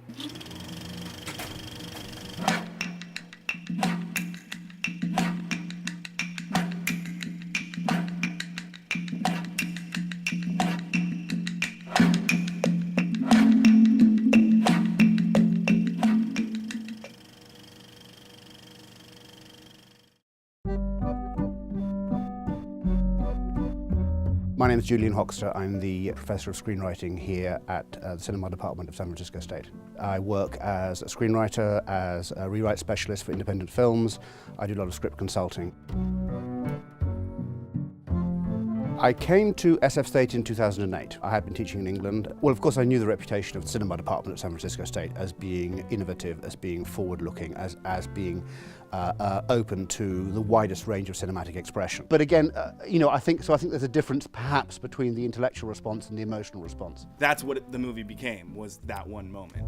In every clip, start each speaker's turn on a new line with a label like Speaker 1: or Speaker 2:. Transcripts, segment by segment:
Speaker 1: My name is Julian Hoxter. I'm the Professor of Screenwriting here at the Cinema Department of San Francisco State. I work as a screenwriter, as a rewrite specialist for independent films. I do a lot of script consulting. I came to SF State in 2008. I had been teaching in England. Well, of course, I knew the reputation of the Cinema Department at San Francisco State as being innovative, as being forward-looking, as being open to the widest range of cinematic expression. But again, I think there's a difference perhaps between the intellectual response and the emotional response.
Speaker 2: That's what the movie became, was that one moment.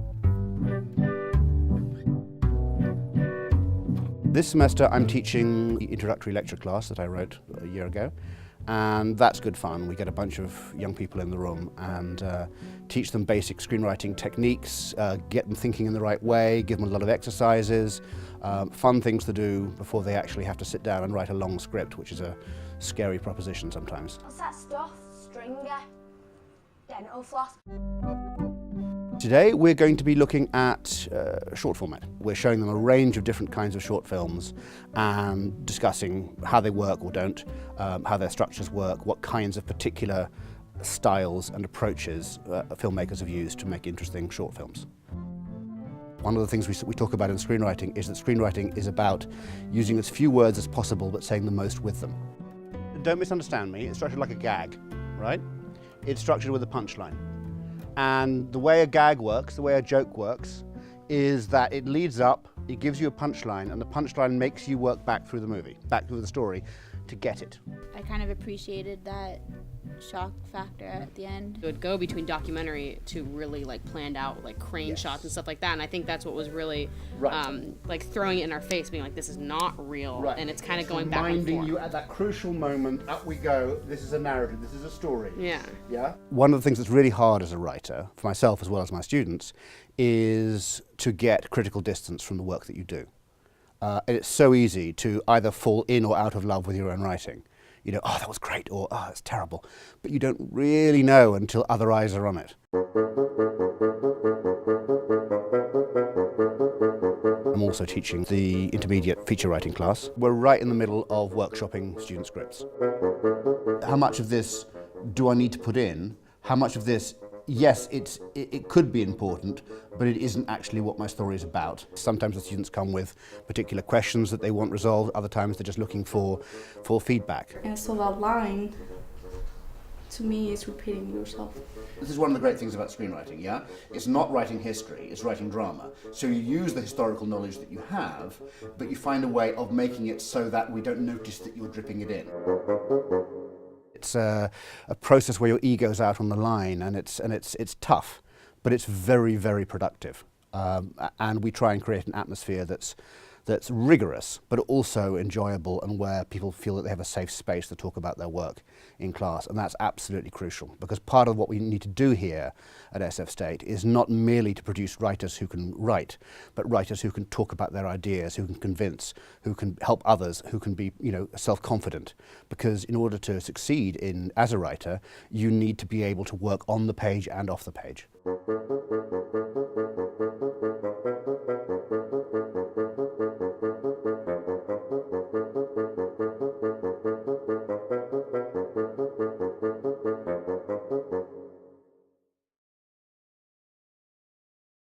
Speaker 1: This semester I'm teaching the introductory lecture class that I wrote a year ago. And that's good fun. We get a bunch of young people in the room and teach them basic screenwriting techniques, get them thinking in the right way, give them a lot of exercises, fun things to do before they actually have to sit down and write a long script, which is a scary proposition sometimes.
Speaker 3: What's that stuff? Stringer? Dental floss?
Speaker 1: Today we're going to be looking at short format. We're showing them a range of different kinds of short films and discussing how they work or don't, how their structures work, what kinds of particular styles and approaches filmmakers have used to make interesting short films. One of the things we talk about in screenwriting is that screenwriting is about using as few words as possible but saying the most with them. Don't misunderstand me, it's structured like a gag, right? It's structured with a punchline. And the way a gag works, the way a joke works, is that it leads up, it gives you a punchline, and the punchline makes you work back through the movie, back through the story, to get it.
Speaker 4: I kind of appreciated that shock factor at the end.
Speaker 5: It would go between documentary to really like planned out like crane shots and stuff like that, and I think that's what was really like throwing it in our face, being like, this is not real, and it's kind of going back and forth.
Speaker 1: Reminding you at that crucial moment, up we go, this is a narrative, this is a story.
Speaker 5: Yeah.
Speaker 1: One of the things that's really hard as a writer, for myself as well as my students, is to get critical distance from the work that you do. And it's so easy to either fall in or out of love with your own writing. You know, oh, that was great, or oh, that's terrible. But you don't really know until other eyes are on it. I'm also teaching the intermediate feature writing class. We're right in the middle of workshopping student scripts. How much of this do I need to put in? How much of this, yes, it could be important, but it isn't actually what my story is about. Sometimes the students come with particular questions that they want resolved, other times they're just looking for feedback.
Speaker 6: And so that line, to me, is repeating yourself.
Speaker 1: This is one of the great things about screenwriting, yeah? It's not writing history, it's writing drama. So you use the historical knowledge that you have, but you find a way of making it so that we don't notice that you're dripping it in. It's a process where your ego's out on the line, and it's tough, but it's very, very productive. And we try and create an atmosphere that's rigorous, but also enjoyable, and where people feel that they have a safe space to talk about their work in class. And that's absolutely crucial, because part of what we need to do here at SF State is not merely to produce writers who can write, but writers who can talk about their ideas, who can convince, who can help others, who can be, self-confident. Because in order to succeed as a writer, you need to be able to work on the page and off the page.